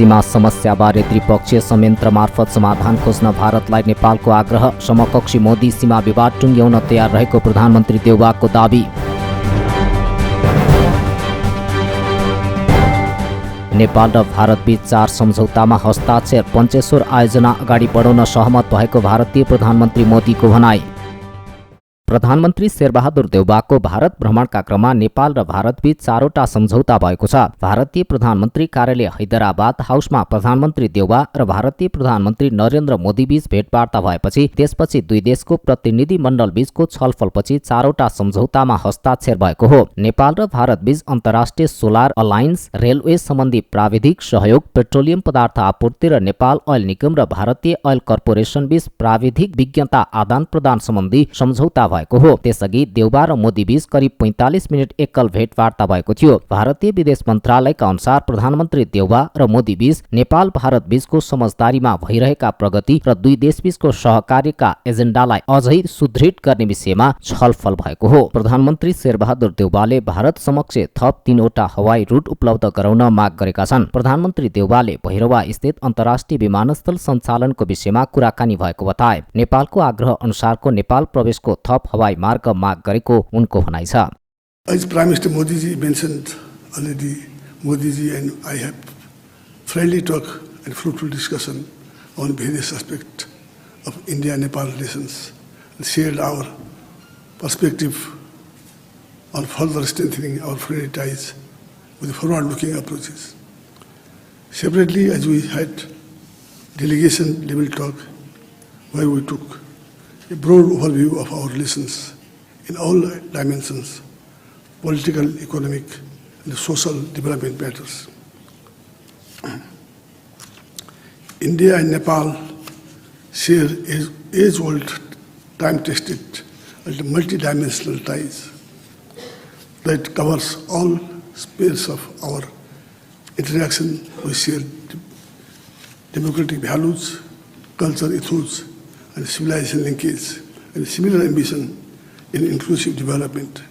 सीमा समस्याबारे त्रिपक्षीय संयन्त्र मार्फत समाधान खोज्न भारतलाई नेपालको आग्रह। समकक्षी मोदी सीमा विवाद टुङ्ग्याउन तयार रहेको प्रधानमन्त्री देउवाको दाबी। नेपाल र भारतबीच 4 सम्झौतामा हस्ताक्षर। पञ्चेश्वर आयोजना अगाडि बढाउन सहमत भएको भारतीय प्रधानमन्त्री मोदीको भनाई। प्रधानमन्त्री शेरबहादुर देउवाको भारत भ्रमणका क्रममा नेपाल र भारतबीच 4वटा सम्झौता भएको छ। भारतीय प्रधानमन्त्री कार्यालय हैदराबाद हाउसमा प्रधानमन्त्री देउवा र भारतीय प्रधानमन्त्री नरेन्द्र मोदीबीच भेटवार्ता भएपछि त्यसपछि दुई देशको प्रतिनिधि मण्डलबीचको छलफलपछि 4वटा सम्झौतामा हस्ताक्षर भएको हो। नेपाल र भारतबीच अन्तर्राष्ट्रिय सोलर अलायन्स, रेलवे सम्बन्धी प्राविधिक सहयोग, पेट्रोलियम पदार्थ आपूर्ति र नेपाल ओइल निगम र भारतीय ओइल कर्पोरेसनबीच प्राविधिक विज्ञता आदान प्रदान सम्बन्धी सम्झौता भएको हो। त्यसअघि देउवा र मोदीबीच करिब 45 मिनट एकल भेटवार्ता भएको थियो। भारतीय विदेश मन्त्रालयका अनुसार प्रधानमन्त्री देउवा र मोदीबीच नेपाल भारत बीचको समझदारीमा भइरहेका प्रगति र दुई देशबीचको सहकार्यका एजेन्डालाई अझै सुदृढ गर्ने विषयमा छलफल भएको हो। प्रधानमन्त्री शेरबहादुर देउवाले भारत समक्ष थप 3वटा हवाई रुट उपलब्ध गराउन माग गरेका छन्। प्रधानमन्त्री देउवाले भैरवा स्थित अन्तर्राष्ट्रिय विमानस्थल सञ्चालनको विषयमा कुराकानी भएको बताए। नेपालको आग्रह अनुसारको नेपाल प्रवेशको थप हवाई मार्ग माग गरेको उनको भनाइ छ। As Prime Minister Modi ji mentioned already, Modi ji and I have friendly talk and fruitful discussion on various aspects of India-Nepal relations and shared our perspective on further strengthening our friendly ties with forward-looking approaches. Separately, as we had delegation level talk where we took a broad overview of our relations in all dimensions, political, economic, and social development matters. India and Nepal share age-old, time-tested, and multidimensional ties that covers all spheres of our interaction. We share democratic values, culture, ethos, and civilization linkage, and similar ambition in inclusive development.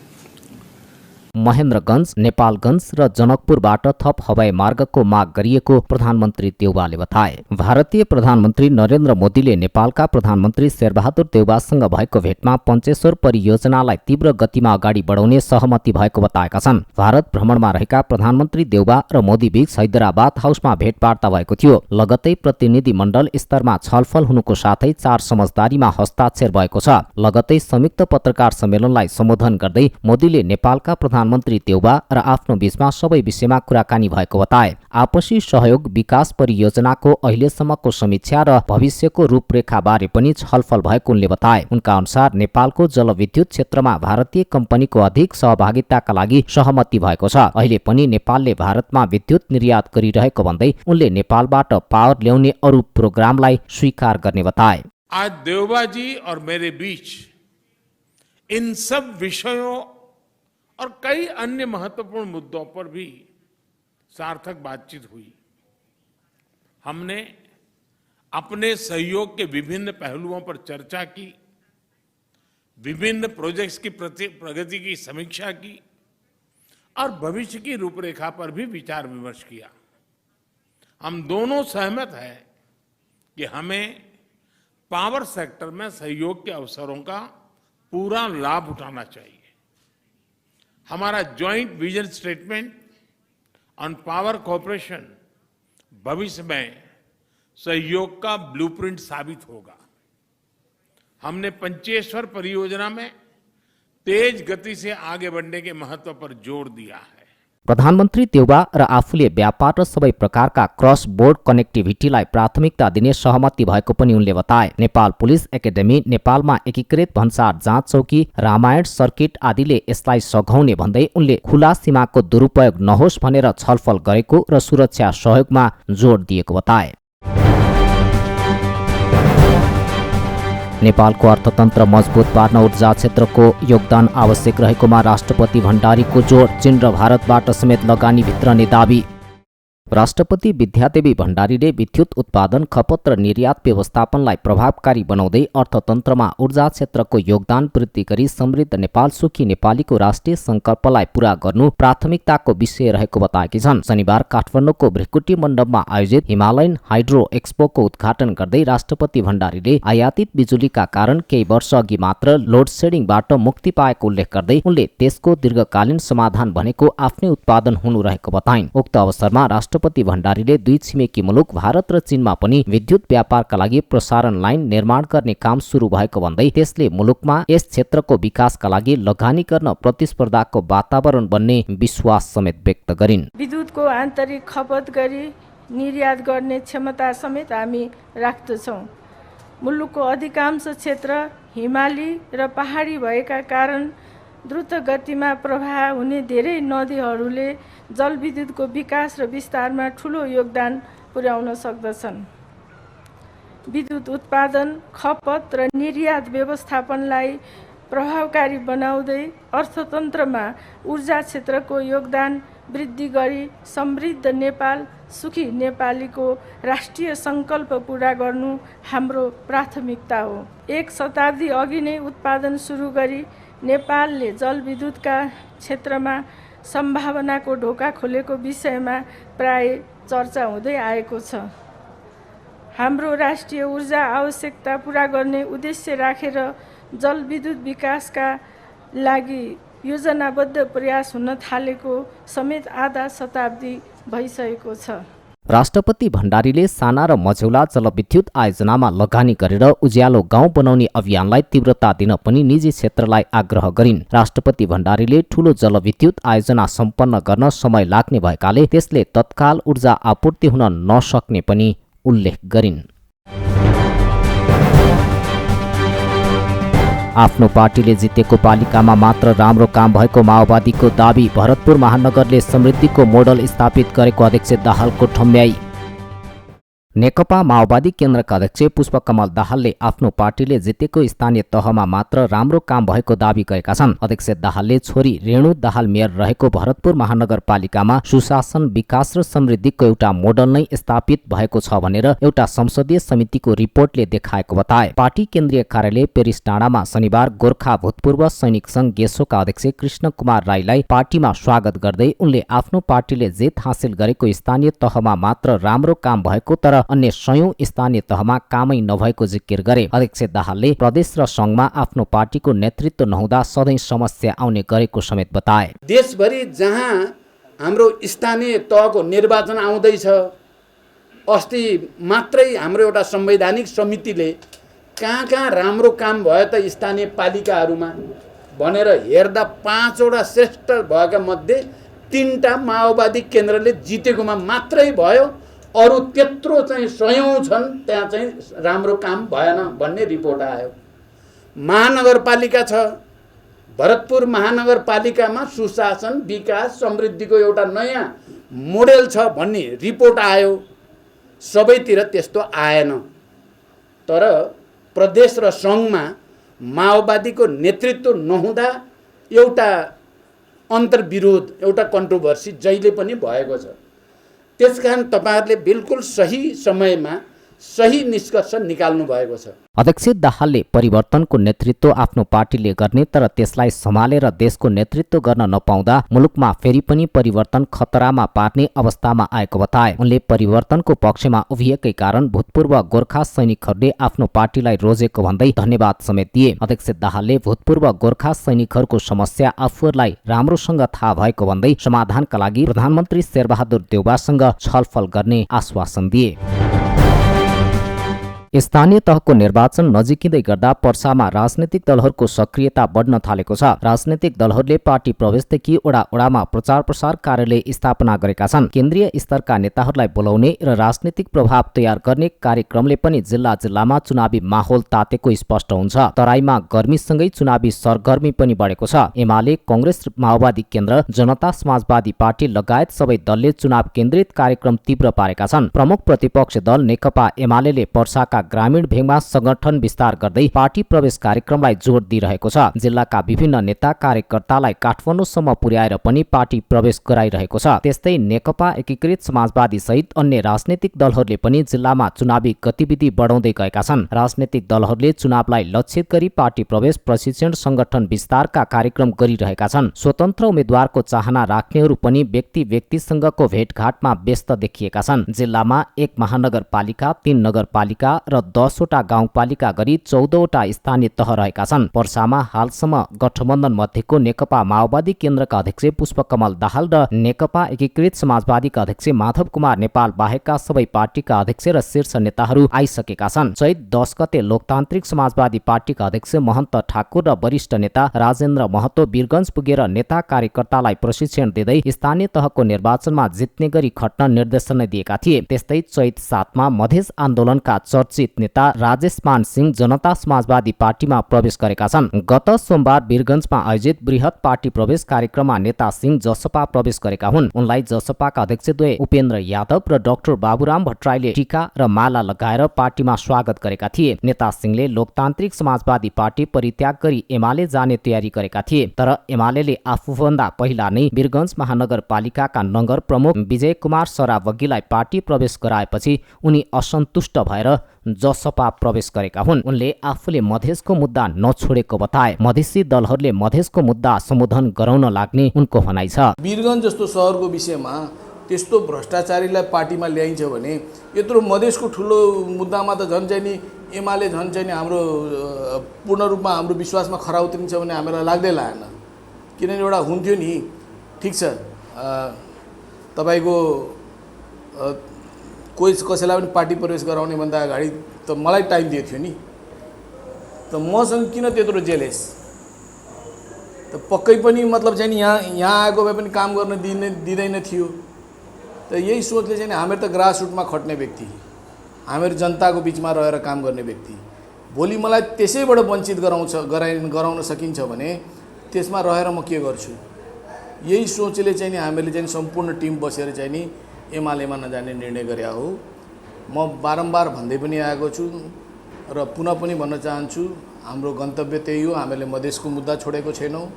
महेन्द्रगञ्ज, Nepalgunj र जनकपुरबाट थप हवाई मार्गको माग गरिएको प्रधानमन्त्री देउवाले बताए। भारतीय प्रधानमन्त्री नरेन्द्र मोदीले नेपालका प्रधानमन्त्री शेरबहादुर देउवासँग भएको भेटमा पञ्चेश्वर परियोजनालाई तीव्र गतिमा अगाडि बढाउने सहमति भएको बताएका छन्। भारत भ्रमणमा रहेका प्रधानमन्त्री देउवा र मोदीबीच हैदराबाद हाउसमा भेटवार्ता भएको थियो। लगतै प्रतिनिधि मण्डल स्तरमा छलफल हुनुको साथै 4 समझदारीमा हस्ताक्षर भएको छ। लगतै संयुक्त पत्रकार सम्मेलनलाई सम्बोधन गर्दै मोदीले नेपालका प्रधानमन्त्री देउवा र आफ्नो बीचमा सबै विषयमा कुराकानी भएको बताए। आपसी सहयोग, विकास परियोजनाको अहिलेसम्मको समीक्षा र भविष्यको रूपरेखाबारे पनि छलफल भएको उनले बताए। उनका अनुसार नेपालको जलविद्युत क्षेत्रमा भारतीय कम्पनीको अधिक सहभागिताका लागि सहमति भएको छ। अहिले पनि नेपालले भारतमा विद्युत निर्यात गरिरहेको भन्दै उनले नेपालबाट पावर ल्याउने अरू प्रोग्रामलाई स्वीकार गर्ने बताए। आज देउवा जी और मेरे बीच इन सब विषयों और कई अन्य महत्वपूर्ण मुद्दों पर भी सार्थक बातचीत हुई। हमने अपने सहयोग के विभिन्न पहलुओं पर चर्चा की, विभिन्न प्रोजेक्ट्स की प्रगति की समीक्षा की और भविष्य की रूपरेखा पर भी विचार विमर्श किया। हम दोनों सहमत हैं कि हमें पावर सेक्टर में सहयोग के अवसरों का पूरा लाभ उठाना चाहिए। हमारा joint vision statement on power corporation भविष्य में सहयोग का ब्लूप्रिंट साबित होगा। हमने पंचेश्वर परियोजना में तेज गति से आगे बढ़ने के महत्व पर जोर दिया है। प्रधानमन्त्री देउवा र आफूले व्यापार र सबै प्रकारका क्रस बोर्ड कनेक्टिभिटीलाई प्राथमिकता दिने सहमति भएको पनि उनले बताए। नेपाल पुलिस एकाडेमी, नेपालमा एकीकृत भन्सार जाँच चौकी, रामायण सर्किट आदिले यसलाई सघाउने भन्दै उनले खुला सीमाको दुरुपयोग नहोस् भनेर छलफल गरेको र सुरक्षा सहयोगमा जोड दिएको बताए। नेपालको अर्थतन्त्र मजबुत पार्न ऊर्जा क्षेत्रको योगदान आवश्यक रहेकोमा राष्ट्रपति भण्डारीको जोड। चीन र भारतबाट समेत लगानी भित्रने दाबी। राष्ट्रपति विद्यादेवी भण्डारीले विद्युत उत्पादन, खपत र निर्यात व्यवस्थापनलाई प्रभावकारी बनाउँदै अर्थतन्त्रमा ऊर्जा क्षेत्रको योगदान वृद्धि गरी समृद्ध नेपाल सुखी नेपालीको राष्ट्रिय संकल्पलाई पूरा गर्नु प्राथमिकताको विषय रहेको बताएकी छन्। शनिबार काठमाडौँको भृकुटी मण्डपमा आयोजित हिमालयन हाइड्रो एक्सपोको उद्घाटन गर्दै राष्ट्रपति भण्डारीले आयातित बिजुलीका कारण केही वर्ष अघि मात्र लोड सेडिङबाट मुक्ति पाएको उल्लेख गर्दै उनले त्यसको दीर्घकालीन समाधान भनेको आफ्नै उत्पादन हुनु रहेको बताइन्। उक्त अवसरमा राष्ट्रपति भण्डारीले दुई छिमेकी मुलुक भारत र चीनमा पनि विद्युत व्यापारका लागि प्रसारण लाइन निर्माण गर्ने काम सुरु भएको भन्दै त्यसले मुलुकमा यस क्षेत्रको विकासका लागि लगानी गर्न प्रतिस्पर्धाको वातावरण बन्ने विश्वास समेत व्यक्त गरिन्। विद्युतको आन्तरिक खपत गरी निर्यात गर्ने क्षमता समेत हामी राख्दछौँ। मुलुकको अधिकांश क्षेत्र हिमाली र पहाडी भएका कारण द्रुत गतिमा प्रवाह हुने धेरै नदीहरूले जलविद्युतको विकास र विस्तारमा ठूलो योगदान पुर्याउन सक्दछन्। विद्युत उत्पादन, खपत र निर्यात व्यवस्थापनलाई प्रभावकारी बनाउँदै अर्थतन्त्रमा ऊर्जा क्षेत्रको योगदान वृद्धि गरी समृद्ध नेपाल सुखी नेपालीको राष्ट्रिय संकल्प पूरा गर्नु हाम्रो प्राथमिकता हो। 1 शताब्दी अघि नै उत्पादन सुरु गरी नेपालले जलविद्युतका क्षेत्रमा सम्भावनाको ढोका खोलेको विषयमा प्राय चर्चा हुँदै आएको छ। हाम्रो राष्ट्रिय ऊर्जा आवश्यकता पूरा गर्ने उद्देश्य राखेर जलविद्युत विकासका लागि योजनाबद्ध प्रयास हुन थालेको समेत आधा शताब्दी भइसकेको छ। राष्ट्रपति भण्डारीले साना र मझौला जलविद्युत आयोजनामा लगानी गरेर उज्यालो गाउँ बनाउने अभियानलाई तीव्रता दिन पनि निजी क्षेत्रलाई आग्रह गरिन्। राष्ट्रपति भण्डारीले ठूलो जलविद्युत आयोजना सम्पन्न गर्न समय लाग्ने भएकाले त्यसले तत्काल ऊर्जा आपूर्ति हुन नसक्ने पनि उल्लेख गरिन्। आफ्नो पार्टीले जितेको पालिकामा मात्र राम्रो काम भएको माओवादीको दाबी। भरतपुर महानगरले समृद्धिको मोडल स्थापित गरेको अध्यक्ष दाहालको ठम्ब्याई। नेकपा माओवादी केन्द्रका अध्यक्ष पुष्पकमल दाहालले आफ्नो पार्टीले जितेको स्थानीय तहमा मात्र राम्रो काम भएको दावी गरेका छन्। अध्यक्ष दाहालले छोरी रेणु दाहाल मेयर रहेको भरतपुर महानगरपालिकामा सुशासन, विकास र समृद्धिको एउटा मोडल नै स्थापित भएको छ भनेर एउटा संसदीय समितिको रिपोर्टले देखाएको बताए। पार्टी केन्द्रीय कार्यालय पेरिस डाँडामा शनिबार गोर्खा भूतपूर्व सैनिक संघ गेसोका अध्यक्ष कृष्ण कुमार राईलाई पार्टीमा स्वागत गर्दै उनले आफ्नो पार्टीले जित हासिल गरेको स्थानीय तहमा मात्र राम्रो काम भएको तर अन्य 100औं स्थानीय तहमा कामै नभएको जिकिर गरे। अध्यक्ष दाहालले प्रदेश र संघमा आफ्नो पार्टीको नेतृत्व नहुँदा सधैँ समस्या आउने गरेको समेत बताए। देशभरि जहाँ हाम्रो स्थानीय तहको निर्वाचन आउँदैछ, अस्ति मात्रै हाम्रो एउटा संवैधानिक समितिले कहाँ राम्रो काम भयो त स्थानीय पालिकाहरूमा भनेर हेर्दा 5वटा श्रेष्ठ भएका मध्ये 3टा माओवादी केन्द्रले जितेकोमा मात्रै भयो। अरू त्यत्रो चाहिँ 100औं छन्, त्यहाँ चाहिँ राम्रो काम भएन भन्ने रिपोर्ट आयो। महानगरपालिका छ, भरतपुर महानगरपालिकामा सुशासन, विकास, समृद्धिको एउटा नयाँ मोडेल छ भन्ने रिपोर्ट आयो। सबैतिर त्यस्तो आएन। तर प्रदेश र संघमा माओवादीको नेतृत्व नहुँदा एउटा अन्तर्विरोध, एउटा कन्ट्रोभर्सी जहिले पनि भएको छ। त्यसकारण तपाईहरुले बिल्कुल सही समयमा सही निष्कर्ष निकाल्नु भएको छ। अध्यक्ष दाहालले परिवर्तनको नेतृत्व आफ्नो पार्टीले गर्ने तर त्यसलाई सम्हालेर देशको नेतृत्व गर्न नपाउँदा मुलुकमा फेरि पनि परिवर्तन खतरामा पार्ने अवस्थामा आएको बताए। उनले परिवर्तनको पक्षमा उभिएकै कारण भूतपूर्व गोर्खा सैनिकहरूले आफ्नो पार्टीलाई रोजेको भन्दै धन्यवाद समेत दिए। अध्यक्ष दाहालले भूतपूर्व गोर्खा सैनिकहरूको समस्या आफूहरूलाई राम्रोसँग थाहा भएको भन्दै समाधानका लागि प्रधानमन्त्री शेरबहादुर देउवासँग छलफल गर्ने आश्वासन दिए। स्थानीय तहको निर्वाचन नजिकिँदै गर्दा पर्सामा राजनैतिक दलहरूको सक्रियता बढ्न थालेको छ। राजनैतिक दलहरूले पार्टी प्रवेशदेखि वडा-वडामा प्रचार प्रसार कार्यालय स्थापना गरेका छन्। केन्द्रीय स्तरका नेताहरूलाई बोलाउने र राजनीतिक प्रभाव तयार गर्ने कार्यक्रमले पनि जिल्ला जिल्लामा चुनावी माहौल तातेको स्पष्ट हुन्छ। तराईमा गर्मीसँगै चुनावी सरगर्मी पनि बढेको छ। एमाले, कांग्रेस, माओवादी केन्द्र, जनता समाजवादी पार्टी लगायत सबै दलले चुनाव केन्द्रित कार्यक्रम तीव्र पारेका छन्। प्रमुख प्रतिपक्ष दल नेकपा एमालेले पर्साका ग्रामीण भेगमा संगठन विस्तार गर्दै पार्टी प्रवेश कार्यक्रमलाई जोड दिइरहेको छ। जिल्लाका विभिन्न नेता कार्यकर्तालाई काठमाडौँसम्म पुर्याएर पनि पार्टी प्रवेश गराइरहेको छ। त्यस्तै नेकपा एकीकृत समाजवादी सहित अन्य राजनीतिक दलहरूले पनि जिल्लामा चुनावी गतिविधि बढाउँदै गएका छन्। राजनीतिक दलहरूले चुनावलाई लक्षित गरी पार्टी प्रवेश, प्रशिक्षण, संगठन विस्तारका कार्यक्रम गरिरहेका छन्। स्वतन्त्र उम्मेद्वारको चाहना राख्नेहरू पनि व्यक्तिसँगको भेटघाटमा व्यस्त देखिएका छन्। जिल्लामा 1 महानगरपालिका, 3 नगरपालिका र 10 वटा गाउँपालिका गरी 14 वटा स्थानीय तह रहेका छन्। पर्सामा हालसम्म गठबन्धन मध्येको नेकपा माओवादी केन्द्रका अध्यक्ष पुष्पकमल दाहाल र नेकपा एकीकृत समाजवादीका अध्यक्ष माधव कुमार नेपाल बाहेकका सबै पार्टीका अध्यक्ष र शीर्ष नेताहरू आइसकेका छन्। चैत 10 गते लोकतान्त्रिक समाजवादी पार्टीका अध्यक्ष महन्त ठाकुर र वरिष्ठ नेता राजेन्द्र महतो वीरगञ्ज पुगेर नेता कार्यकर्तालाई प्रशिक्षण दिँदै स्थानीय तहको निर्वाचनमा जित्ने गरी खट्न निर्देशन दिएका थिए। त्यस्तै चैत 7 मा मधेस आन्दोलनका चर्चित नेता राजेश मान सिंह जनता समाजवादी पार्टीमा प्रवेश गरेका छन्। गत सोमबार वीरगञ्जमा आयोजित बृहत पार्टी प्रवेश कार्यक्रममा नेता सिंह जसपा प्रवेश गरेका हुन्। उनलाई जसपाका अध्यक्षद्वय उपेन्द्र यादव र डाक्टर बाबुराम भट्टराईले टीका र माला लगाएर पार्टीमा स्वागत गरेका थिए। नेता सिंहले लोकतान्त्रिक समाजवादी पार्टी परित्याग गरी एमाले जाने तयारी गरेका थिए, तर एमालेले आफूभन्दा पहिला नै वीरगञ्ज महानगरपालिकाका नगर प्रमुख विजय कुमार सरावगीलाई पार्टी प्रवेश गराएपछि उनी असन्तुष्ट भएर जसपा प्रवेश गरेका हुन्। उनले आफूले मधेसको मुद्दा नछोडेको बताए। मधेसी दलहरूले मधेसको मुद्दा सम्बोधन गराउन लाग्ने उनको भनाइ छ। वीरगञ्ज जस्तो सहरको विषयमा त्यस्तो भ्रष्टाचारीलाई पार्टीमा ल्याइन्छ भने यत्रो मधेसको ठुलो मुद्दामा त झन् चाहिँ नि एमाले झन् चाहिँ नि हाम्रो पूर्ण रूपमा हाम्रो विश्वासमा खरा उत्रिन्छ भने हामीलाई लाग्दै लागेन। किनभने एउटा हुन्थ्यो नि, ठिक छ तपाईँको कोही कसैलाई पनि पार्टी प्रवेश गराउने भन्दा अगाडि त मलाई टाइम दिएको थियो नि, त मसँग किन त्यत्रो जेलेस? त पक्कै पनि मतलब चाहिँ नि यहाँ आएको भए पनि काम गर्न दिँदैन थियो। त यही सोचले चाहिँ हामीहरू त ग्रासरुटमा खट्ने व्यक्ति, हामीहरू जनताको बिचमा रहेर काम गर्ने व्यक्ति, भोलि मलाई त्यसैबाट वञ्चित गराउन सकिन्छ भने त्यसमा रहेर म के गर्छु? यही सोचले चाहिँ नि हामीले चाहिँ सम्पूर्ण टिम बसेर चाहिँ नि एमालेमा नजाने निर्णय गरे हो। म बारम्बार भन्दै पनि आएको छु र पुनः पनि भन्न चाहन्छु, हाम्रो गन्तव्य त्यही हो। हामीले मधेसको मुद्दा छोडेको छैनौँ।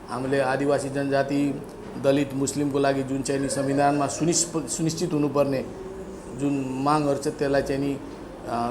हामीले आदिवासी जनजाति, दलित, मुस्लिमको लागि जुन चाहिँ नि संविधानमा सुनिश्चित हुनुपर्ने जुन मागहरू छ त्यसलाई चाहिँ नि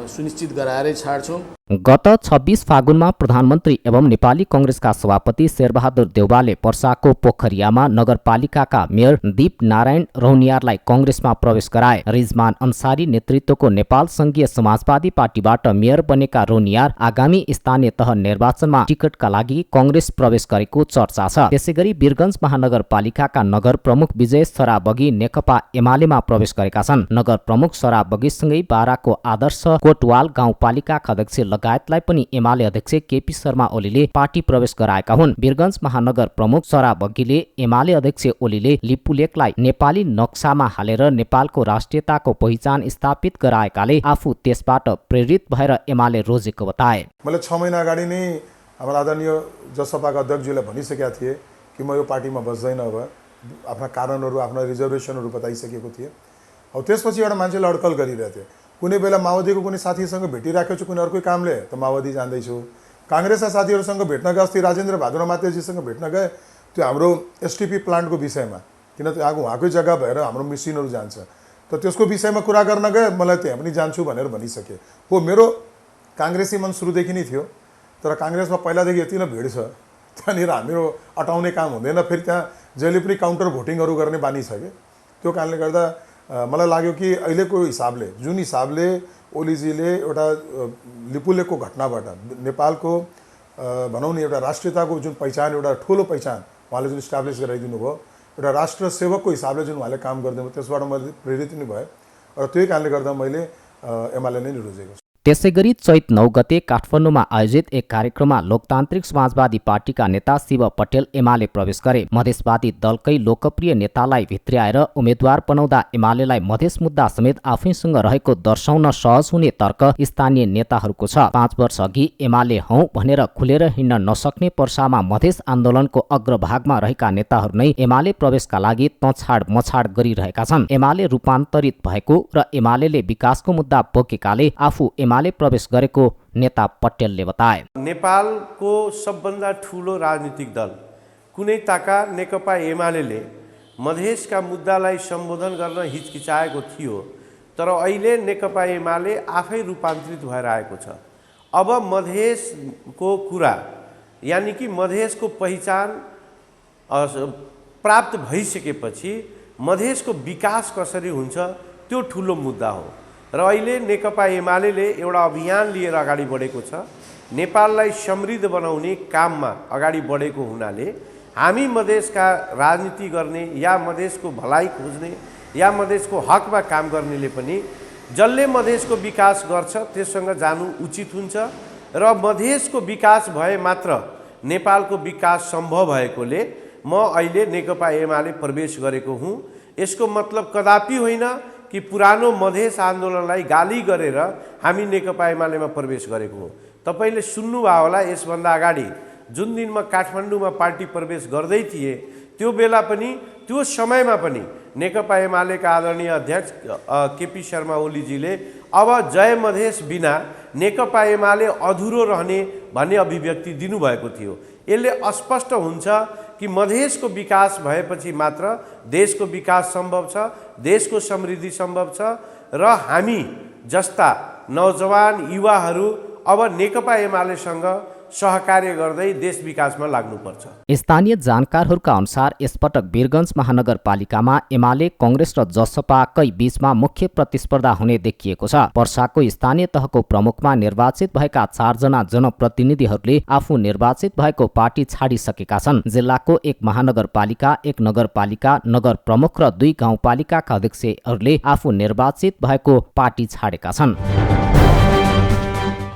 सुनिश्चित गराएरै छाड्छौँ। गत 26 फागुनमा प्रधानमन्त्री एवं नेपाली कांग्रेसका सभापति शेरबहादुर देउवाले पर्साको पोखरियामा नगरपालिकाका मेयर दीप नारायण रौनियारलाई कांग्रेसमा प्रवेश गराए। रिजमान अन्सारी नेतृत्वको नेपाल संघीय समाजवादी पार्टीबाट मेयर बनेका रौनियार आगामी स्थानीय तह निर्वाचनमा टिकटका लागि कांग्रेस प्रवेश गरेको चर्चा छ। त्यसैगरी वीरगञ्ज महानगरपालिकाका नगर प्रमुख विजय सराबगी नेकपा एमालेमा प्रवेश गरेका छन्। नगर प्रमुख सराबगीसँगै बाराको आदर्श कोटवाल गाउँपालिकाका अध्यक्ष लगायतलाई पनि एमाले अध्यक्ष केपी शर्मा ओलीले पार्टी प्रवेश गराएका हुन्। वीरगञ्ज महानगर प्रमुख सराबगीले एमाले अध्यक्ष ओलीले लिपुलेकलाई नेपाली नक्सामा हालेर नेपालको राष्ट्रियताको पहिचान स्थापित गराएकाले आफू त्यसबाट प्रेरित भएर एमाले रोजेको बताए। मैले 6 महिना अगाडि नै हाम्रो आदरणीय जसपाका अध्यक्षज्यूलाई भनिसकेका थिए कि म यो पार्टीमा बस्दैन, अब आफ्ना कारणहरू, आफ्ना रिजर्भेसनहरू बताइसकेको थिएँ। अब त्यसपछि एउटा मान्छेले अड्कल गरिरहेको थियो। कुनै बेला माओवादीको कुनै साथीसँग भेटिराखेको छु, कुनै अर्कै कामले त माओवादी जाँदैछु। काङ्ग्रेसका साथीहरूसँग भेट्न गए, अस्ति राजेन्द्र भाद्र मातेजीसँग भेट्न गए, त्यो हाम्रो एसटिपी प्लान्टको विषयमा, किन उहाँकै जग्गा भएर हाम्रो मिसिनहरू जान्छ, त त्यसको विषयमा कुरा गर्न गए। मलाई त्यहाँ पनि जान्छु भनेर भनिसके हो। मेरो काङ्ग्रेसी मन सुरुदेखि नै थियो, तर काङ्ग्रेसमा पहिलादेखि यति नै भिड छ, त्यहाँनिर हाम्रो अटाउने काम हुँदैन। फेरि त्यहाँ जहिले पनि काउन्टर भोटिङहरू गर्ने बानी छ कि, त्यो कारणले गर्दा मलाई लाग्यो कि अहिलेको हिसाबले, जुन हिसाबले ओलीजीले एउटा लिपुलेकको घटनाबाट नेपालको भनौँ नि एउटा राष्ट्रियताको जुन पहिचान, एउटा ठुलो पहिचान उहाँले जुन इस्टाब्लिस गराइदिनु भयो, एउटा राष्ट्र सेवकको हिसाबले जुन उहाँले काम गरिदिनु भयो, त्यसबाट मैले प्रेरित नै भएँ र त्यही कारणले गर्दा मैले एमाले नै रोजेको छु। त्यसैगरी चैत 9 गते काठमाडौँमा आयोजित एक कार्यक्रममा लोकतान्त्रिक समाजवादी पार्टीका नेता शिव पटेल एमाले प्रवेश गरे। मधेसवादी दलकै लोकप्रिय नेतालाई भित्र्याएर उम्मेद्वार बनाउँदा एमालेलाई मधेस मुद्दा समेत आफैसँग रहेको दर्शाउन सहज हुने तर्क स्थानीय नेताहरूको छ। 5 वर्ष अघि एमाले हौ भनेर खुलेर हिँड्न नसक्ने पर्सामा मधेस आन्दोलनको अग्रभागमा रहेका नेताहरू नै एमाले प्रवेशका लागि तछाड मछाड गरिरहेका छन्। एमाले रूपान्तरित भएको र एमालेले विकासको मुद्दा बोकेकाले आफू एमाले प्रवेश गरेको नेता पटेलले बताए। नेपालको सबभन्दा ठुलो राजनीतिक दल कुनै ताका नेकपा एमाले मधेसका मुद्दालाई सम्बोधन गर्न हिचकिचाएको थियो, तर अहिले नेकपा एमाले आफै रूपान्तरित भएर आएको छ। अब मधेसको कुरा यानी कि मधेसको पहिचान प्राप्त भइसकेपछि मधेसको विकास कसरी हुन्छ त्यो ठुलो मुद्दा हो र अहिले नेकपा एमाले एउटा अभियान लिएर अगाडि बढेको छ। नेपाललाई समृद्ध बनाउने काममा अगाडि बढेको हुनाले हामी मधेसका राजनीति गर्ने या मधेसको भलाइ खोज्ने या मधेसको हकमा काम गर्नेले पनि जसले मधेसको विकास गर्छ त्यससँग जानु उचित हुन्छ र मधेसको विकास भए मात्र नेपालको विकास सम्भव भएकोले म अहिले नेकपा एमाले प्रवेश गरेको हुँ। यसको मतलब कदापि होइन कि पुरानो मधेस आन्दोलनलाई गाली गरेर हामी नेकपा एमालेमा प्रवेश गरेको हो। तपाईले सुन्नुभयो होला यसभन्दा अगाडि जुन दिन म काठमाडौँमा पार्टी प्रवेश गर्दै थिएँ त्यो बेला पनि त्यो समयमा पनि नेकपा एमालेका आदरणीय अध्यक्ष केपी शर्मा ओलीजीले अब जय मधेस बिना नेकपा एमाले अधुरो रहने भन्ने अभिव्यक्ति दिनुभएको थियो। यसले अस्पष्ट हुन्छ कि मधेसको विकास भएपछि मात्र देशको विकास सम्भव छ, देशको समृद्धि सम्भव छ र हामी जस्ता नौजवान युवाहरू अब नेकपा एमालेसँग सहकार्य गर्दै देश विकासमा लाग्नुपर्छ। स्थानीय जानकारहरूका अनुसार यसपटक वीरगञ्ज महानगरपालिकामा एमाले कांग्रेस र जसपाकै बीचमा मुख्य प्रतिस्पर्धा हुने देखिएको छ। पर्साको स्थानीय तहको प्रमुखमा निर्वाचित भएका 4 जना जनप्रतिनिधिहरूले आफू निर्वाचित भएको पार्टी छाडिसकेका छन्। जिल्लाको 1 महानगरपालिका, 1 नगरपालिका, नगर प्रमुख र 2 गाउँपालिकाका अध्यक्षहरूले आफू निर्वाचित भएको पार्टी छाडेका छन्।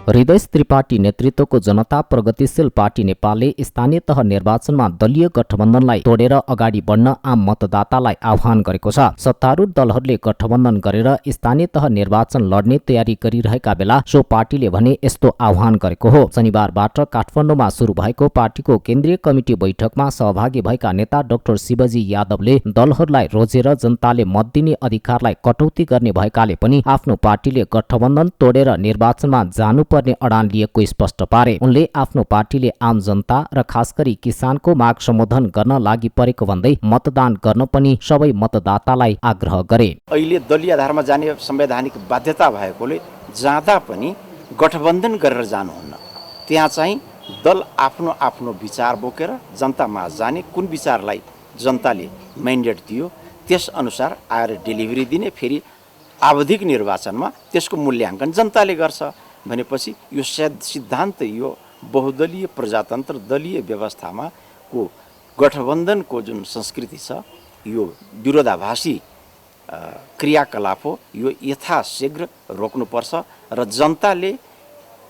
हृदय त्रिपाठी नेतृत्वको जनता प्रगतिशील पार्टी नेपालले स्थानीय तह निर्वाचनमा दलीय गठबन्धनलाई तोडेर अगाडि बढ्न आम मतदातालाई आह्वान गरेको छ। सत्तारूढ दलहरूले गठबन्धन गरेर स्थानीय तह निर्वाचन लड्ने तयारी गरिरहेका बेला सो पार्टीले भने यस्तो आह्वान गरेको हो। शनिबारबाट काठमाडौँमा सुरु भएको पार्टीको केन्द्रीय कमिटी बैठकमा सहभागी भएका नेता डाक्टर शिवजी यादवले दलहरूलाई रोजेर जनताले मत दिने अधिकारलाई कटौती गर्ने भएकाले पनि आफ्नो पार्टीले गठबन्धन तोडेर निर्वाचनमा जानु अडान लिएको स्पष्ट पारे। उनले आफ्नो पार्टीले आम जनता र खास गरी किसानको माग सम्बोधन गर्न लागि परेको भन्दै मतदान गर्न पनि सबै मतदातालाई आग्रह गरे। अहिले दलीय आधारमा जाने संवैधानिक बाध्यता भएकोले जाँदा पनि गठबन्धन गरेर जानुहुन्न। त्यहाँ चाहिँ दल आफ्नो आफ्नो विचार बोकेर जनतामा जाने, कुन विचारलाई जनताले म्यान्डेट दियो त्यस अनुसार आएर डेलिभरी दिने, फेरि आवधिक निर्वाचनमा त्यसको मूल्याङ्कन जनताले गर्छ भनेपछि यो सिद्धान्त, यो बहुदलीय प्रजातन्त्र दलीय व्यवस्थामा को गठबन्धनको जुन संस्कृति छ यो विरोधाभासी क्रियाकलाप हो। यो यथाशीघ्र रोक्नुपर्छ र जनताले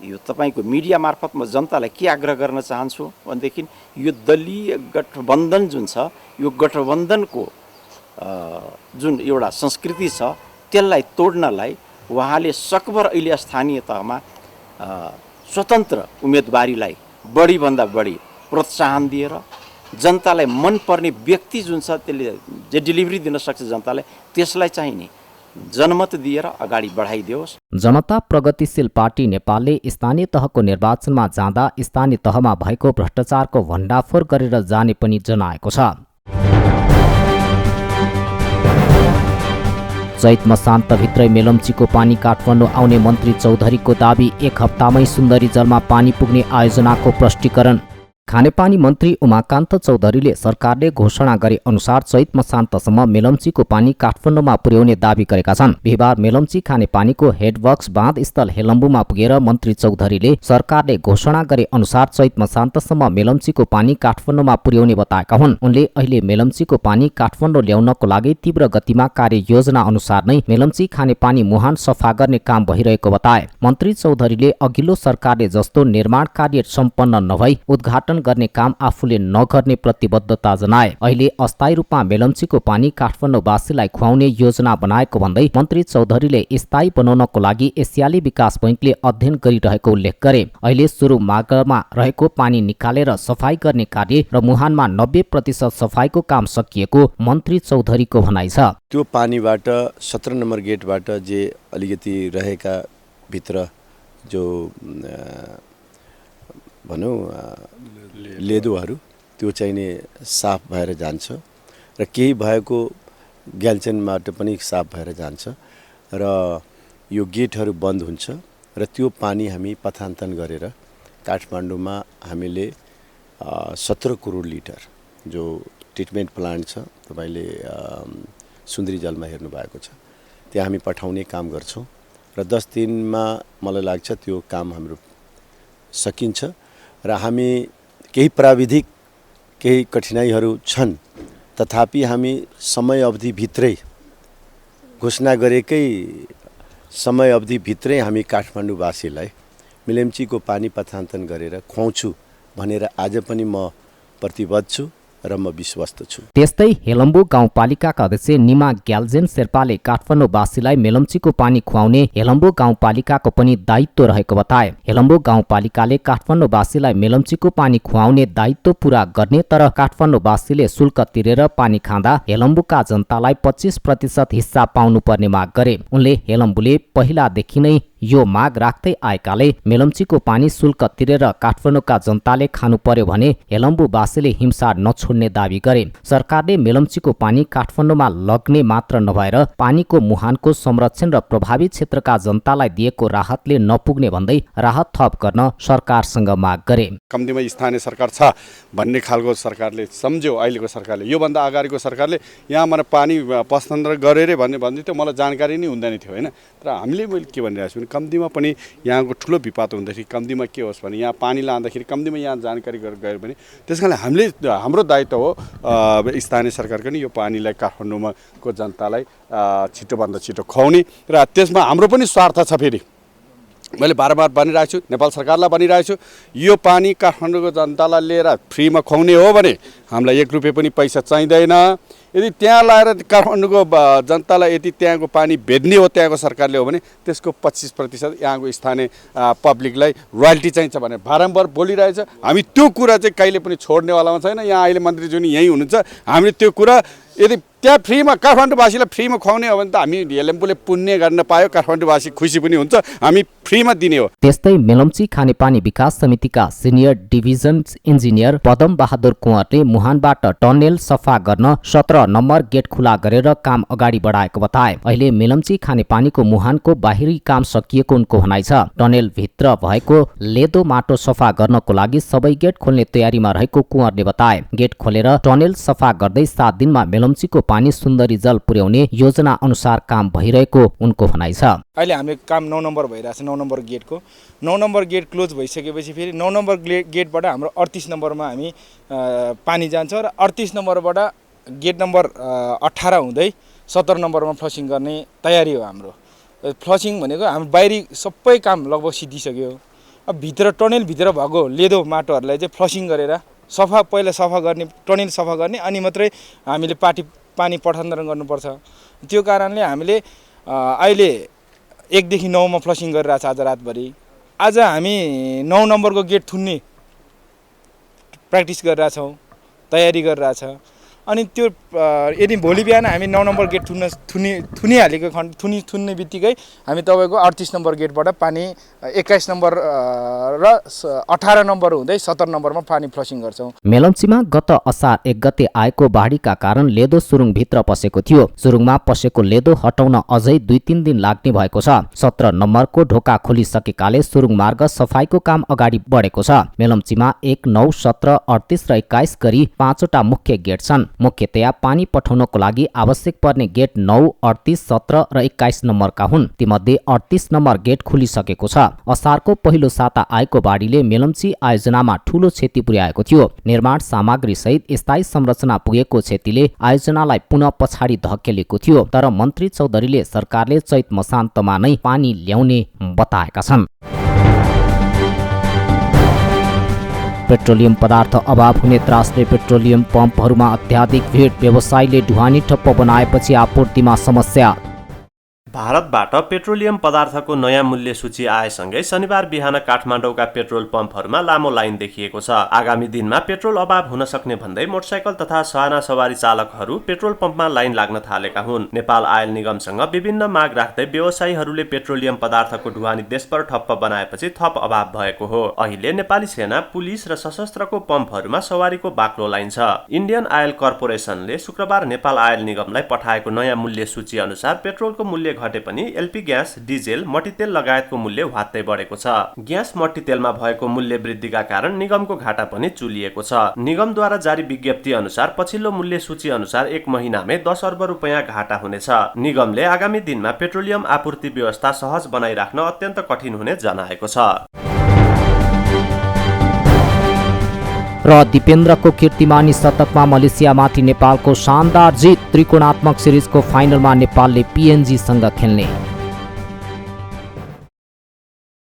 यो तपाईको मिडिया मार्फत म जनतालाई के आग्रह गर्न चाहन्छु भनेदेखि यो दलीय गठबन्धन जुन छ यो गठबन्धनको जुन एउटा संस्कृति छ त्यसलाई तोड्नलाई उहाँले सकभर अहिले स्थानीय तहमा स्वतन्त्र उम्मेदवारीलाई बढीभन्दा बढी प्रोत्साहन दिएर जनतालाई मनपर्ने व्यक्ति जुन छ त्यसले जे डेलिभरी दिन सक्छ जनतालाई त्यसलाई चाहिँ नि जनमत दिएर अगाडि बढाइदियोस्। जनता प्रगतिशील पार्टी नेपालले स्थानीय तहको निर्वाचनमा जाँदा स्थानीय तहमा भएको भ्रष्टाचारको भण्डाफोर गरेर जाने पनि जनाएको छ। चैत मसान्तभित्रै मेलम्चीको पानी काठमाडौँ आउने मन्त्री चौधरीको दाबी। 1 हप्तामै सुन्दरी जलमा पानी पुग्ने आयोजनाको प्रष्टीकरण। खानेपानी मन्त्री उमाकान्त चौधरीले सरकारले घोषणा गरे अनुसार चैत मसान्तसम्म मेलम्चीको पानी काठमाडौँमा पुर्याउने दावी गरेका छन्। बिहिबार मेलम्ची खानेपानीको हेडवर्क्स बाँध स्थल हेलम्बुमा पुगेर मन्त्री चौधरीले सरकारले घोषणा गरे अनुसार चैत मसान्तसम्म मेलम्चीको पानी काठमाडौँमा पुर्याउने बताएका हुन्। उनले अहिले मेलम्चीको पानी काठमाडौँ ल्याउनको लागि तीव्र गतिमा कार्ययोजना अनुसार नै मेलम्ची खानेपानी मुहान सफा गर्ने काम भइरहेको बताए। मन्त्री चौधरीले अघिल्लो सरकारले जस्तो निर्माण कार्य सम्पन्न नभई उद्घाटन गर्ने काम आफूले नगर्ने प्रतिबद्धता जनाए। अहिले अस्थायी रूपमा मेलम्चीको पानी काठमाडौँवासीलाई खुवाउने योजना बनाएको भन्दै मन्त्री चौधरीले स्थायी बनाउनको लागि एसियाली विकास बैंकले अध्ययन गरिरहेको उल्लेख गरे। अहिले सुरु मार्गमा रहेको पानी निकालेर सफाई गर्ने कार्य र मुहानमा 90% सफाईको काम सकिएको मन्त्री चौधरीको भनाइ छ। त्यो पानीबाट 17 नम्बर गेटबाट जे अलिकति रहेका भित्र जो भनौँ लेदोहरू त्यो चाहिँ नि साफ भएर जान्छ र केही भएको ग्याल्चेनबाट पनि साफ भएर जान्छ र यो गेटहरू बन्द हुन्छ र त्यो पानी हामी पथान्तन गरेर काठमाडौँमा हामीले 17 करोड लिटर जो ट्रिटमेन्ट प्लान्ट छ, तपाईले सुन्दरी जलमा हेर्नु भएको छ, त्यहाँ हामी पठाउने काम गर्छौँ र 10 दिनमा मलाई लाग्छ त्यो काम हाम्रो सकिन्छ र हामी केही प्राविधिक केही कठिनाइहरू छन्, तथापि हामी समय अवधिभित्रै घोषणा गरेकै समय अवधिभित्रै हामी काठमाडौँवासीलाई मेलम्चीको पानी पथान्तन गरेर खुवाउँछु भनेर आज पनि म प्रतिबद्ध छु र म विश्वस्त छु। त्यस्तै हेलम्बु गाउँपालिकाका अध्यक्ष निमा ग्याल्जेन शेर्पाले काठमाडौँवासीलाई मेलम्चीको पानी खुवाउने हेलम्बु गाउँपालिकाको पनि दायित्व रहेको बताए। हेलम्बु गाउँपालिकाले काठमाडौँवासीलाई मेलम्चीको पानी खुवाउने दायित्व पूरा गर्ने, तर काठमाडौँवासीले शुल्क तिरेर पानी खाँदा हेलम्बुका जनतालाई 25% हिस्सा पाउनुपर्ने माग गरे। उनले हेलम्बुले पहिलादेखि नै यो माग राख्दै आएकाले मेलम्चीको पानी शुल्क तिरेर काठमाडौँका जनताले खानु पर्यो भने हेलम्बुवासीले हिंसा नछोड्ने दावी गरे। सरकारले मेलम्चीको पानी काठमाडौँमा लग्ने मात्र नभएर पानीको मुहानको संरक्षण र प्रभावित क्षेत्रका जनतालाई दिएको राहतले नपुग्ने भन्दै राहत थप गर्न सरकारसँग माग गरे। कम्तीमा स्थानीय सरकार छ भन्ने खालको सरकारले सम्झ्यो। अहिलेको सरकारले, योभन्दा अगाडिको सरकारले यहाँ मलाई पानी हस्तान्तरण गरेर भन्दै थियो, मलाई जानकारी नै हुँदैन थियो होइन। तर हामीले मैले के भनिरहेको छु भने कम्तीमा पनि यहाँको ठुलो विपद हुँदाखेरि कम्तीमा के होस् भने यहाँ पानी लाँदाखेरि कम्तीमा यहाँ जानकारी गऱ्यो भने त्यस कारणले हामीले हाम्रो दायित्व हो स्थानीय सरकारको नि यो पानीलाई काठमाडौँको जनतालाई छिटोभन्दा छिटो खुवाउने र त्यसमा हाम्रो पनि स्वार्थ छ। फेरि मैले बारम्बार भनिरहेको छु, नेपाल सरकारलाई भनिरहेको छु, यो पानी काठमाडौँको जनतालाई लिएर फ्रीमा खुवाउने हो भने हामीलाई 1 रुपियाँ पनि पैसा चाहिँदैन। यदि त्यहाँ लाएर काठमाडौँको जनतालाई यदि त्यहाँको पानी भेट्ने हो त्यहाँको सरकारले हो भने त्यसको 25% यहाँको स्थानीय पब्लिकलाई रोयल्टी चाहिन्छ भने बारम्बार बोलिरहेछ। हामी त्यो कुरा चाहिँ कहिले पनि छोड्नेवालामा छैन। यहाँ अहिले मन्त्रीज्यू नि यहीँ हुनुहुन्छ। हामीले त्यो कुरा यदि त्यहाँ फ्रीमा काठमाडौँवासीलाई फ्रीमा खुवाउने हो भने त हामी हेलम्बुले पुण्य गर्न पायो, काठमाडौँवासी खुसी पनि हुन्छ, हामी फ्रीमा दिने हो। त्यस्तै मेलम्ची खानेपानी विकास समितिका senior division engineer Padam Bahadur कुँवरले मुहानबाट टनेल सफा गर्न 17 नम्बर गेट खुला गरेर काम अगाडि बढाएको बताए। अहिले मेलम्ची खानेपानीको मुहानको बाहिरी काम सकिएको उनको भनाइ छ। टनेल भित्र भएको लेदो माटो सफा गर्नको लागि सबै गेट खोल्ने तयारीमा रहेको कुँवरले बताए। गेट खोलेर टनेल सफा गर्दै 7 दिनमा मेलम्चीको पानी सुन्दरी जल पुर्याउने योजना अनुसार काम भइरहेको उनको भनाइ छ। अहिले हामी काम 9 नम्बर भइरहेछ। 9 नम्बर गेटको 9 नम्बर गेट क्लोज भइसकेपछि फेरि 9 नम्बर गेटबाट हाम्रो 38 नम्बरमा हामी पानी जान्छ र 38 नम्बरबाट गेट नम्बर 18 हुँदै 17 नम्बरमा फ्लसिङ गर्ने तयारी हो हाम्रो। फ्लसिङ भनेको हाम्रो बाहिरी सबै काम लगभग सिद्धिसक्यो। अब भित्र टनेल भित्र भएको लेदो माटोहरूलाई चाहिँ फ्लसिङ गरेर पहिला सफा गर्ने, टनेल सफा गर्ने, अनि मात्रै हामीले पानी पठान्तरण गर्नुपर्छ। त्यो कारणले हामीले अहिले 1 देखि 9 मा फ्लसिङ गरिरहेछ आज रातभरि। आज हामी 9 नम्बरको गेट थुन्ने प्र्याक्टिस गरिरहेछौँ, तयारी गरिरहेछ। अनि त्यो यदि भोलि बिहान हामी 9 नम्बर गेट थुनिहालेको थुन्ने बित्तिकै हामी तपाईँको 38 नम्बर गेटबाट पानी 21 नम्बर र 18 नम्बर हुँदै 17 नम्बरमा पानी फ्लसिङ गर्छौँ। मेलम्चीमा गत असार 1 गते आएको बाढीका कारण लेदो सुरुङ भित्र पसेको थियो। सुरुङमा पसेको लेदो हटाउन अझै 2-3 दिन लाग्ने भएको छ। 17 नम्बरको ढोका खोलिसकेकाले सुरुङ मार्ग सफाईको काम अगाडि बढेको छ। मेलम्चीमा 1, 9, 17, 38 र 21 गरी 5 वटा मुख्य गेट छन्। मुख्यतया पानी पठाउनको लागि आवश्यक पर्ने गेट 9, 38, 17 र 21 नम्बरका हुन्। तीमध्ये 38 नम्बर गेट खुलिसकेको छ। असारको पहिलो साता आएको बाढीले मेलम्ची आयोजनामा ठूलो क्षति पुर्याएको थियो। निर्माण सामग्री सहित स्थायी संरचना पुगेको क्षतिले आयोजनालाई पुनः पछाडि धकेलेको थियो। तर मन्त्री चौधरीले सरकारले चैत मसान्तमा नै पानी ल्याउने बताएका छन्। पेट्रोलियम पदार्थ अभाव हुने त्रासले पेट्रोलियम पम्पहरूमा अत्याधिक भिड, व्यवसायीले ढुवानी ठप्प बनाएपछि आपूर्तिमा समस्या। भारतबाट पेट्रोलियम पदार्थको नयाँ मूल्य सूची आएसँगै शनिबार बिहान काठमाडौँका पेट्रोल पम्पहरूमा लामो लाइन देखिएको छ। आगामी दिनमा पेट्रोल अभाव हुन सक्ने भन्दै मोटरसाइकल तथा साना सवारी चालकहरू पेट्रोल पम्पमा लाइन लाग्न थालेका हुन्। नेपाल आयल निगमसँग विभिन्न माग राख्दै व्यवसायीहरूले पेट्रोलियम पदार्थको ढुवानी देशभर ठप्प बनाएपछि थप अभाव भएको हो। अहिले नेपाली सेना, पुलिस र सशस्त्रको पम्पहरूमा सवारीको बाक्लो लाइन छ। इन्डियन आयल कर्पोरेसनले शुक्रबार नेपाल आयल निगमलाई पठाएको नयाँ मूल्य सूची अनुसार पेट्रोलको मूल्य घटे पनि एलपी ग्यास, डिजेल, मट्टीतेल लगायतको मूल्य ह्वात्तै बढेको छ। ग्यास, मट्टीतेलमा भएको मूल्य वृद्धिका कारण निगमको घाटा पनि चुलिएको छ। निगमद्वारा जारी विज्ञप्ति अनुसार पछिल्लो मूल्य सूची अनुसार 1 महिनामै 10 अर्ब रुपैयाँ घाटा हुनेछ। निगमले आगामी दिनमा पेट्रोलियम आपूर्ति व्यवस्था सहज बनाइराख्न अत्यन्त कठिन हुने जनाएको छ। र दिपेन्द्रको कीर्तिमानी शतकमा मलेसियामाथि नेपालको शानदार जित। त्रिकोणात्मक सिरिजको फाइनलमा नेपालले पीएनजीसँग खेल्ने।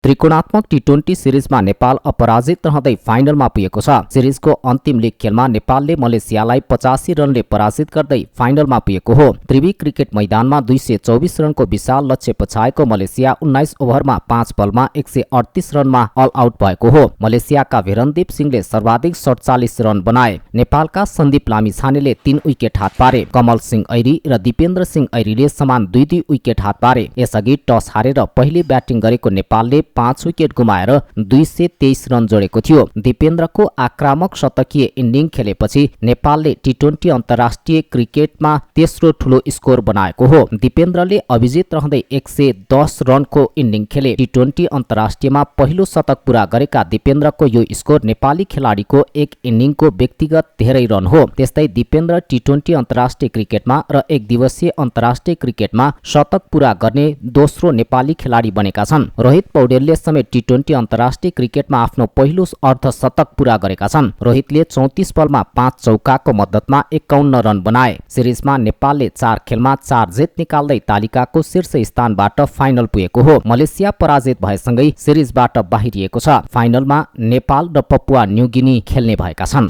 त्रिकोणात्मक टी20 सिरिजमा नेपाल अपराजित रहँदै फाइनलमा पुगेको छ। सिरिजको अन्तिम लिग खेलमा नेपालले मलेसियालाई 85 रनले पराजित गर्दै फाइनलमा पुगेको हो। त्रिवी क्रिकेट मैदानमा 224 रनको विशाल लक्ष्य पछाएको मलेसिया 19 ओभरमा 5 बलमा 138 रनमा अल आउट भएको हो। मलेसियाका भिरनदीप सिंहले सर्वाधिक 47 रन बनाए। नेपालका सन्दीप लामिछानेले 3 विकेट हात पारे। कमल सिंह ऐरी र दिपेन्द्र सिंह ऐरीले समान 2-2 विकेट हात पारे। यसअघि टस हारेर पहिले ब्याटिङ गरेको नेपालले 5 विकेट गुमाएर 223 रन जोडेको थियो। दिपेन्द्रको आक्रामक शतकीय इनिङ खेलेपछि नेपालले टी20 अन्तर्राष्ट्रिय क्रिकेटमा तेस्रो ठूलो स्कोर बनाएको हो। दिपेन्द्रले अभिजित रहँदै 110 रनको इनिङ खेले। टी20 अन्तर्राष्ट्रियमा पहिलो शतक पूरा गरेका दिपेन्द्रको यो स्कोर नेपाली खेलाडीको एक इनिङको व्यक्तिगत धेरै रन हो। त्यस्तै दिपेन्द्र टी20 अन्तर्राष्ट्रिय क्रिकेटमा र एक दिवसीय अन्तर्राष्ट्रिय क्रिकेटमा शतक पूरा गर्ने दोस्रो नेपाली खेलाडी बनेका छन्। रोहित पौडेलले समेत टी20 अन्तर्राष्ट्रिय क्रिकेटमा आफ्नो पहिलो अर्धशतक पूरा गरेका छन्। रोहितले 34 बलमा 5 चौकाको मद्दतमा 51 रन बनाए। सिरिजमा नेपालले 4 खेलमा 4 जित निकाल्दै तालिकाको शीर्ष स्थानबाट फाइनल पुगेको हो। मलेसिया पराजित भएसँगै सिरिजबाट बाहिरिएको छ। फाइनलमा नेपाल र पपुवा न्युगिनी खेल्ने भएका छन्।